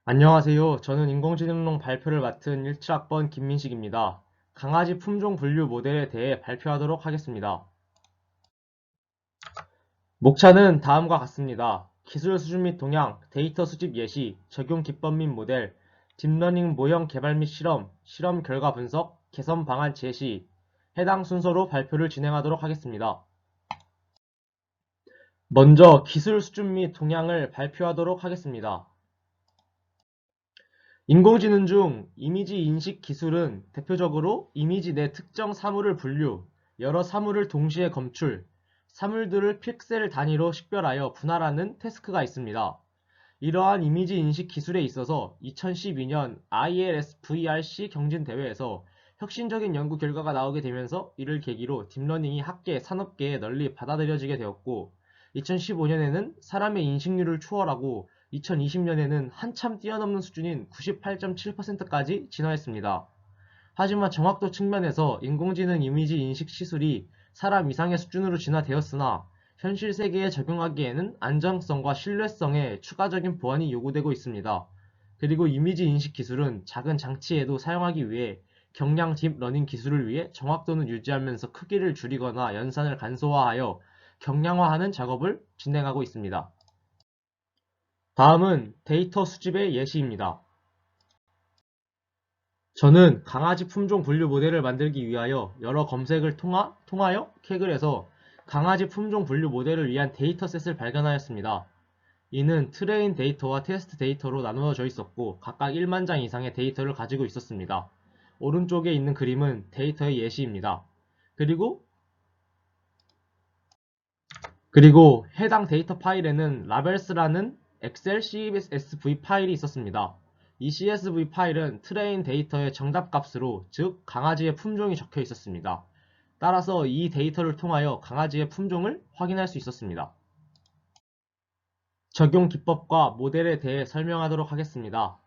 안녕하세요. 저는 인공지능론 발표를 맡은 17학번 김민식입니다. 강아지 품종 분류 모델에 대해 발표하도록 하겠습니다. 목차는 다음과 같습니다. 기술 수준 및 동향, 데이터 수집 예시, 적용 기법 및 모델, 딥러닝 모형 개발 및 실험, 실험 결과 분석, 개선 방안 제시, 해당 순서로 발표를 진행하도록 하겠습니다. 먼저 기술 수준 및 동향을 발표하도록 하겠습니다. 인공지능 중 이미지 인식 기술은 대표적으로 이미지 내 특정 사물을 분류, 여러 사물을 동시에 검출, 사물들을 픽셀 단위로 식별하여 분할하는 태스크가 있습니다. 이러한 이미지 인식 기술에 있어서 2012년 ILS-VRC 경진대회에서 혁신적인 연구 결과가 나오게 되면서 이를 계기로 딥러닝이 학계, 산업계에 널리 받아들여지게 되었고 2015년에는 사람의 인식률을 초월하고 2020년에는 한참 뛰어넘는 수준인 98.7%까지 진화했습니다. 하지만 정확도 측면에서 인공지능 이미지 인식 시술이 사람 이상의 수준으로 진화되었으나 현실 세계에 적용하기에는 안정성과 신뢰성에 추가적인 보완이 요구되고 있습니다. 그리고 이미지 인식 기술은 작은 장치에도 사용하기 위해 경량 딥러닝 기술을 위해 정확도는 유지하면서 크기를 줄이거나 연산을 간소화하여 경량화하는 작업을 진행하고 있습니다. 다음은 데이터 수집의 예시입니다. 저는 강아지 품종 분류 모델을 만들기 위하여 여러 검색을 통하여 캑을 해서 강아지 품종 분류 모델을 위한 데이터셋을 발견하였습니다. 이는 트레인 데이터와 테스트 데이터로 나누어져 있었고 각각 1만 장 이상의 데이터를 가지고 있었습니다. 오른쪽에 있는 그림은 데이터의 예시입니다. 그리고 해당 데이터 파일에는 라벨스라는 엑셀 CSV 파일이 있었습니다. 이 CSV 파일은 트레인 데이터의 정답 값으로, 즉 강아지의 품종이 적혀 있었습니다. 따라서 이 데이터를 통하여 강아지의 품종을 확인할 수 있었습니다. 적용 기법과 모델에 대해 설명하도록 하겠습니다.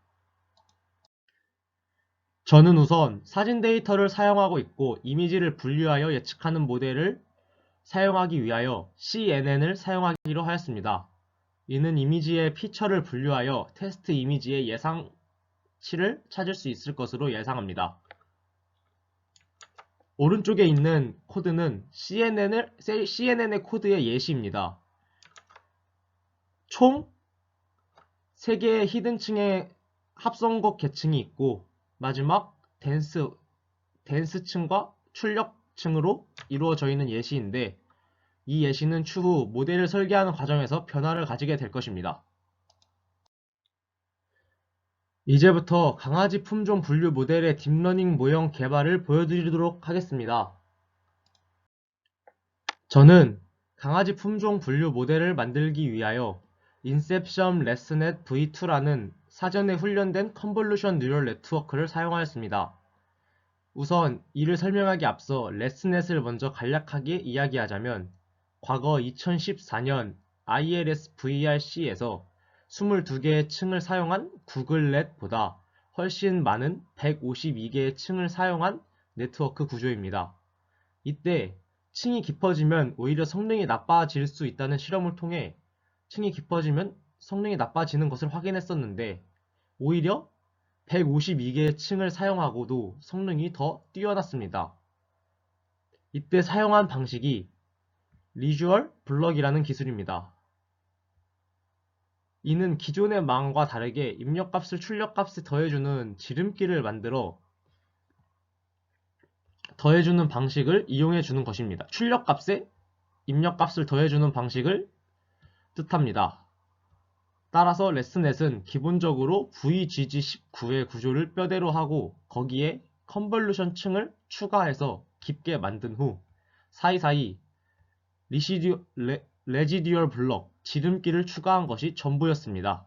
저는 우선 사진 데이터를 사용하고 있고 이미지를 분류하여 예측하는 모델을 사용하기 위하여 CNN을 사용하기로 하였습니다. 이는 이미지의 피처를 분류하여 테스트 이미지의 예상치를 찾을 수 있을 것으로 예상합니다. 오른쪽에 있는 코드는 CNN의 코드의 예시입니다. 총 3개의 히든층의 합성곡 계층이 있고 마지막 덴스층과 출력층으로 이루어져 있는 예시인데 이 예시는 추후 모델을 설계하는 과정에서 변화를 가지게 될 것입니다. 이제부터 강아지 품종 분류 모델의 딥러닝 모형 개발을 보여드리도록 하겠습니다. 저는 강아지 품종 분류 모델을 만들기 위하여 인셉션 레스넷 V2라는 사전에 훈련된 컨볼루션 뉴럴 네트워크를 사용하였습니다. 우선 이를 설명하기 앞서 레스넷을 먼저 간략하게 이야기하자면 과거 2014년 ILS-VRC에서 22개의 층을 사용한 구글넷보다 훨씬 많은 152개의 층을 사용한 네트워크 구조입니다. 이때 층이 깊어지면 오히려 성능이 나빠질 수 있다는 실험을 통해 층이 깊어지면 성능이 나빠지는 것을 확인했었는데 오히려 152개의 층을 사용하고도 성능이 더 뛰어났습니다. 이때 사용한 방식이 리주얼 블럭이라는 기술입니다. 이는 기존의 망과 다르게 입력값을 출력값에 더해주는 지름길을 만들어 더해주는 방식을 이용해주는 것입니다. 출력값에 입력값을 더해주는 방식을 뜻합니다. 따라서 레스넷은 기본적으로 VGG19의 구조를 뼈대로 하고 거기에 컨볼루션 층을 추가해서 깊게 만든 후 사이사이 레지듀얼 블럭, 지름길을 추가한 것이 전부였습니다.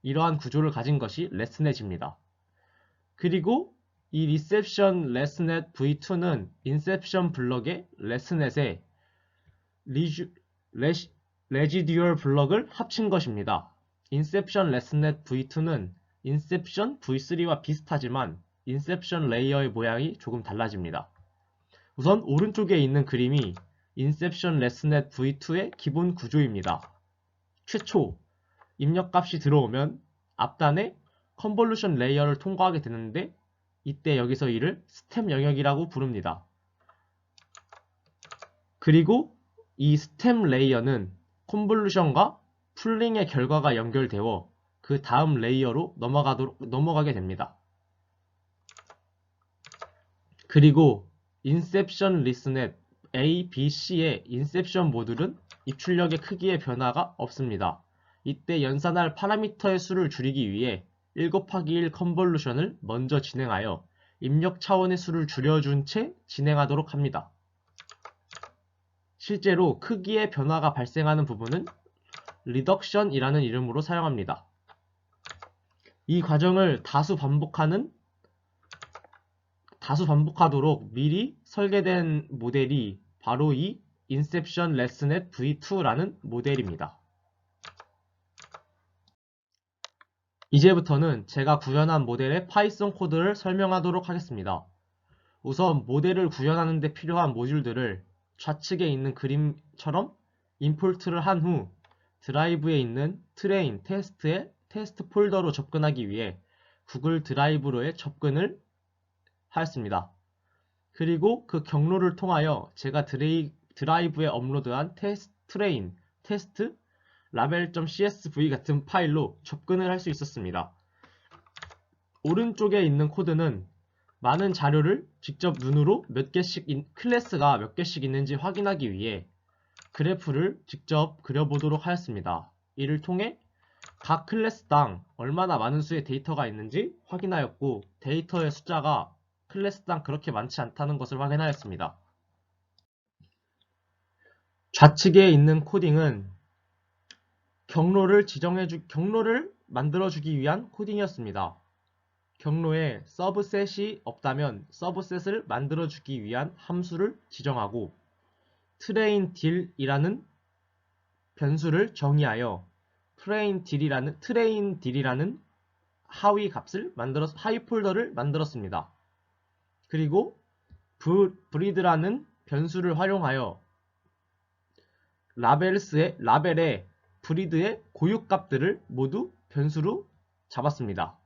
이러한 구조를 가진 것이 레스넷입니다. 그리고 이 리셉션 레스넷 V2는 인셉션 블럭의 레스넷에 레지듀얼 블럭을 합친 것입니다. 인셉션 레스넷 V2는 인셉션 V3와 비슷하지만 인셉션 레이어의 모양이 조금 달라집니다. 우선 오른쪽에 있는 그림이 인셉션 레스넷 V2의 기본 구조입니다. 최초 입력값이 들어오면 앞단에 컨볼루션 레이어를 통과하게 되는데 이때 여기서 이를 스텝 영역이라고 부릅니다. 그리고 이 스텝 레이어는 컨볼루션과 풀링의 결과가 연결되어 그 다음 레이어로 넘어가게 됩니다. 그리고 인셉션 리스넷 A, B, C의 인셉션 모듈은 입출력의 크기의 변화가 없습니다. 이때 연산할 파라미터의 수를 줄이기 위해 1 곱하기 1 컨볼루션을 먼저 진행하여 입력 차원의 수를 줄여준 채 진행하도록 합니다. 실제로 크기의 변화가 발생하는 부분은 리덕션이라는 이름으로 사용합니다. 이 과정을 다수 반복하도록 미리 설계된 모델이 바로 이 인셉션 레스넷 V2라는 모델입니다. 이제부터는 제가 구현한 모델의 파이썬 코드를 설명하도록 하겠습니다. 우선 모델을 구현하는 데 필요한 모듈들을 좌측에 있는 그림처럼 임포트를 한 후 드라이브에 있는 트레인 테스트의 테스트 폴더로 접근하기 위해 구글 드라이브로의 접근을 하였습니다. 그리고 그 경로를 통하여 제가 드라이브에 업로드한 트레인 테스트 라벨.csv 같은 파일로 접근을 할 수 있었습니다. 오른쪽에 있는 코드는 많은 자료를 직접 눈으로 클래스가 몇 개씩 있는지 확인하기 위해 그래프를 직접 그려보도록 하였습니다. 이를 통해 각 클래스당 얼마나 많은 수의 데이터가 있는지 확인하였고 데이터의 숫자가 클래스당 그렇게 많지 않다는 것을 확인하였습니다. 좌측에 있는 코딩은 경로를 만들어주기 위한 코딩이었습니다. 경로에 서브셋이 없다면 서브셋을 만들어주기 위한 함수를 지정하고 트레인 딜이라는 변수를 정의하여 트레인 딜이라는 하위 폴더를 만들었습니다. 그리고 브리드라는 변수를 활용하여 라벨의 브리드의 고유값들을 모두 변수로 잡았습니다.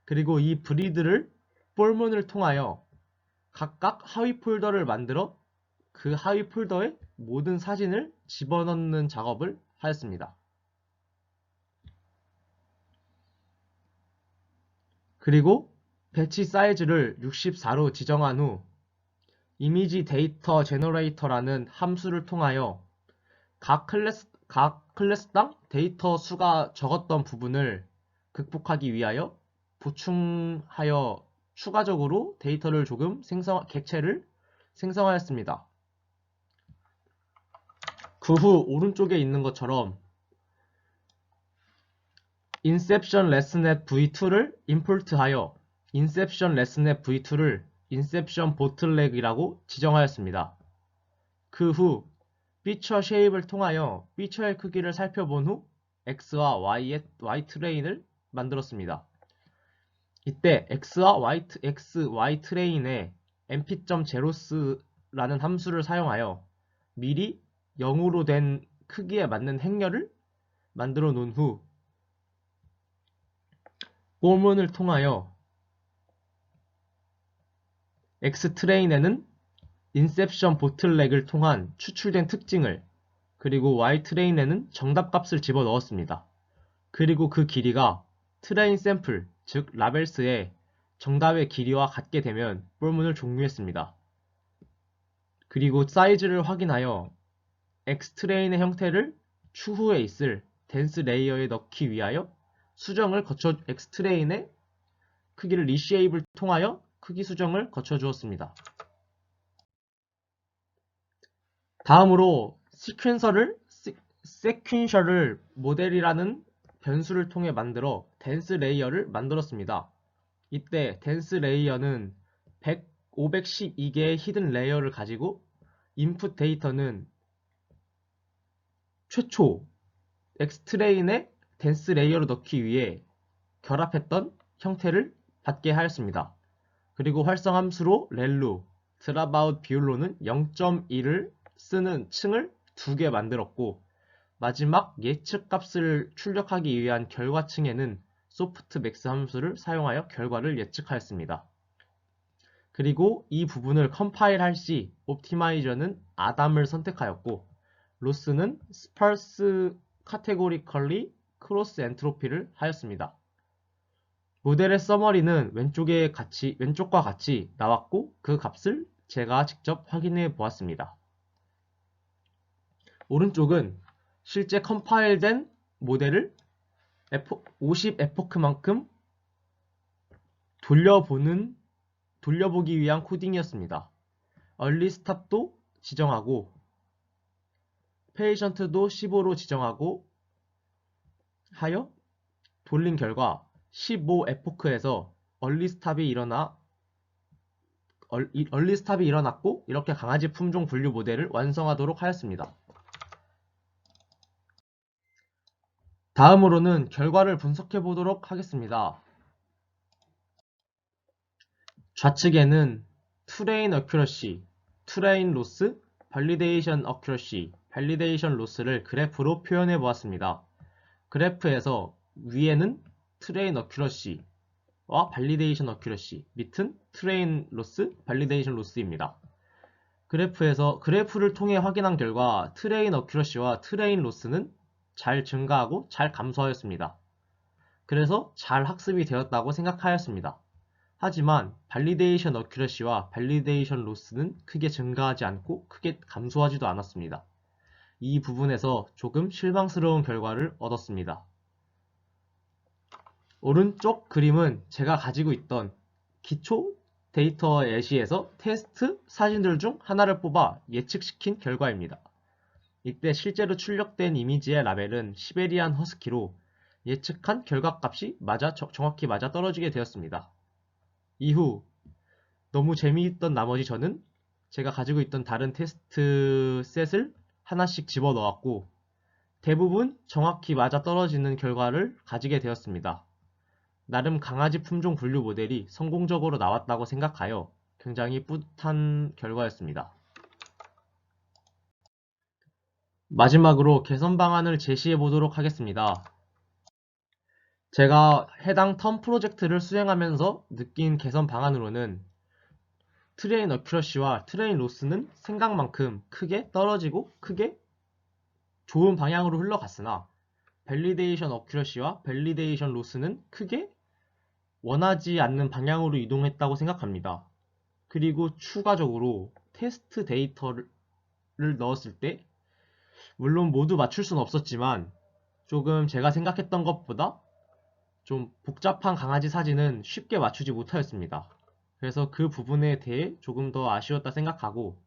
그리고 이 브리드를 폴문을 통하여 각각 하위 폴더를 만들어 그 하위 폴더에 모든 사진을 집어넣는 작업을 하였습니다. 그리고 배치 사이즈를 64로 지정한 후 이미지 데이터 제너레이터라는 함수를 통하여 각 클래스당 데이터 수가 적었던 부분을 극복하기 위하여 보충하여 추가적으로 데이터를 조금 객체를 생성하였습니다. 그 후 오른쪽에 있는 것처럼 인셉션 레스넷 v2를 임포트하여 인셉션 레스넷 v2를 인셉션 보틀렉이라고 지정하였습니다. 그 후 피처 쉐입을 통하여 피처의 크기를 살펴본 후 X와 Y 트레인을 만들었습니다. 이때 X와 Y 트레인에 mp.zeros 라는 함수를 사용하여 미리 0으로 된 크기에 맞는 행렬을 만들어 놓은 후 폴문을 통하여 X 트레인에는 인셉션 보틀렉을 통한 추출된 특징을 그리고 Y 트레인에는 정답값을 집어넣었습니다. 그리고 그 길이가 트레인 샘플, 즉 라벨스의 정답의 길이와 같게 되면 폴문을 종료했습니다. 그리고 사이즈를 확인하여 X 트레인의 형태를 추후에 있을 덴스 레이어에 넣기 위하여 X 트레인의 크기를 리쉐입을 통하여 크기 수정을 거쳐 주었습니다. 다음으로 세퀸셜을 모델이라는 변수를 통해 만들어 덴스 레이어를 만들었습니다. 이때 덴스 레이어는 512개의 히든 레이어를 가지고 인풋 데이터는 최초 X트레인의 덴스 레이어로 넣기 위해 결합했던 형태를 받게 하였습니다. 그리고 활성 함수로 렐루, 드랍아웃 비율로는 0.1을 쓰는 층을 2개 만들었고 마지막 예측 값을 출력하기 위한 결과층에는 softmax 함수를 사용하여 결과를 예측하였습니다. 그리고 이 부분을 컴파일할 시 옵티마이저는 아담을 선택하였고 로스는 sparse categorically cross entropy를 하였습니다. 모델의 서머리는 왼쪽과 같이 나왔고 그 값을 제가 직접 확인해 보았습니다. 오른쪽은 실제 컴파일된 모델을 50 에포크만큼 돌려보기 위한 코딩이었습니다. early stop도 지정하고 patient도 15로 지정하고 하여 돌린 결과 15 에포크에서 early stop이 일어났고 이렇게 강아지 품종 분류 모델을 완성하도록 하였습니다. 다음으로는 결과를 분석해 보도록 하겠습니다. 좌측에는 트레인 어큐러시, 트레인 로스, 발리데이션 어큐러시, 발리데이션 로스를 그래프로 표현해 보았습니다. 그래프에서 위에는 트레인 어큐러시와 발리데이션 어큐러시, 밑은 트레인 로스, 발리데이션 로스입니다. 그래프를 통해 확인한 결과 트레인 어큐러시와 트레인 로스는 잘 증가하고 잘 감소하였습니다. 그래서 잘 학습이 되었다고 생각하였습니다. 하지만 발리데이션 어큐러시와 발리데이션 로스는 크게 증가하지 않고 크게 감소하지도 않았습니다. 이 부분에서 조금 실망스러운 결과를 얻었습니다. 오른쪽 그림은 제가 가지고 있던 기초 데이터 예시에서 테스트 사진들 중 하나를 뽑아 예측시킨 결과입니다. 이때 실제로 출력된 이미지의 라벨은 시베리안 허스키로 예측한 결과값이 정확히 맞아 떨어지게 되었습니다. 이후 너무 재미있던 나머지 저는 제가 가지고 있던 다른 테스트 셋을 하나씩 집어넣었고 대부분 정확히 맞아 떨어지는 결과를 가지게 되었습니다. 나름 강아지 품종 분류 모델이 성공적으로 나왔다고 생각하여 굉장히 뿌듯한 결과였습니다. 마지막으로 개선 방안을 제시해 보도록 하겠습니다. 제가 해당 텀 프로젝트를 수행하면서 느낀 개선 방안으로는 트레인 어큐러시와 트레인 로스는 생각만큼 크게 떨어지고 크게 좋은 방향으로 흘러갔으나 밸리데이션 어큐러시와 밸리데이션 로스는 크게 원하지 않는 방향으로 이동했다고 생각합니다. 그리고 추가적으로 테스트 데이터를 넣었을 때 물론 모두 맞출 수는 없었지만 조금 제가 생각했던 것보다 좀 복잡한 강아지 사진은 쉽게 맞추지 못하였습니다. 그래서 그 부분에 대해 조금 더 아쉬웠다 생각하고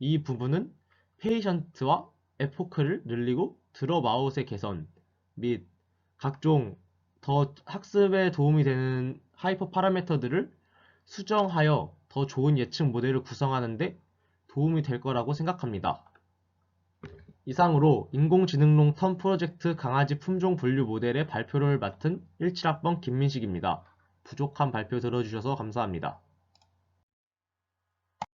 이 부분은 페이션트와 에포크를 늘리고 드롭아웃의 개선 및 각종 더 학습에 도움이 되는 하이퍼 파라미터들을 수정하여 더 좋은 예측 모델을 구성하는 데 도움이 될 거라고 생각합니다. 이상으로 인공지능롱 텀 프로젝트 강아지 품종 분류 모델의 발표를 맡은 17학번 김민식입니다. 부족한 발표 들어주셔서 감사합니다.